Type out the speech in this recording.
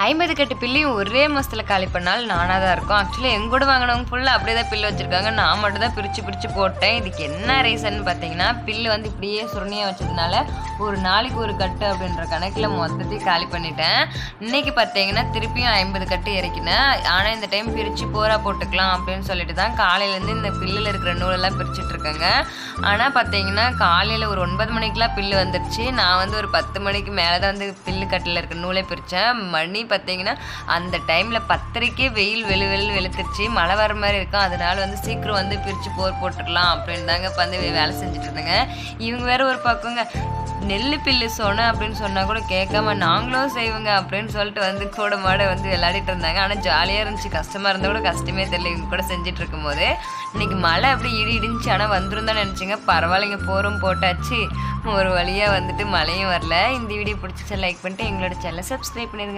50 கட்டு பில்லையும் ஒரே மாசத்துல காலி பண்ணாலும் நானா தான் இருக்கும். ஆக்சுவலி எங்க கூட வாங்கினவங்க ஃபுல்லா அப்படியே தான் பில்லு வச்சிருக்காங்க. நான் மட்டும் தான் பிரிச்சு போட்டேன். இதுக்கு என்ன ரீசன் பார்த்தீங்கன்னா, பில்லு வந்து இப்படியே சுருணியா வச்சதுனால ஒரு நாளைக்கு ஒரு கட்டு அப்படின்ற கணக்கில் மொத்தத்தையும் காலி பண்ணிட்டேன். இன்னைக்கு பார்த்தீங்கன்னா திருப்பியும் 50 கட்டு இறக்கினேன். ஆனால் இந்த டைம் பிரித்து போரா போட்டுக்கலாம் அப்படின்னு சொல்லிட்டு தான் காலையிலேருந்து இந்த பில்லில் இருக்கிற நூலெல்லாம் பிரிச்சுட்டு இருக்கேங்க. ஆனால் பார்த்தீங்கன்னா காலையில் ஒரு 9 மணிக்கெலாம் பில்லு வந்துருச்சு. நான் வந்து ஒரு 10 மணிக்கு மேலே தான் வந்து பில்லு கட்டில் இருக்கிற நூலை பிரித்தேன். மணி பார்த்தீங்கன்னா அந்த டைமில் 10:30க்கே வெயில் வெளுத்துருச்சு. மழை வர மாதிரி இருக்கும். அதனால வந்து சீக்கிரம் வந்து பிரித்து போர் போட்டுடலாம் அப்படின்னு தாங்க இப்போ வந்து வேலை செஞ்சுட்டு இருந்தேங்க. இவங்க வேற ஒரு பக்கங்க நெல் பில்லு சொன்ன அப்படின்னு சொன்னால் கூட கேட்காம நாங்களும் செய்வோங்க அப்படின்னு சொல்லிட்டு வந்து கூட மாட வந்து விளையாடிட்டு இருந்தாங்க. ஆனால் ஜாலியாக இருந்துச்சு. கஷ்டமாக இருந்தால் கூட கஷ்டமே தெரியல இவங்க கூட செஞ்சுட்டு இருக்கும்போது. இன்னைக்கு மழை அப்படி இடிச்சு ஆனால் வந்துடும் தான் நினச்சிங்க. பரவாயில்லைங்க, போரும் போட்டாச்சு. ஒரு வழியாக வந்துட்டு மழையும் வரல. இந்த வீடியோ பிடிச்சிச்சா லைக் பண்ணிட்டு எங்களோட சேனலை சப்ஸ்கிரைப் பண்ணிடுங்க.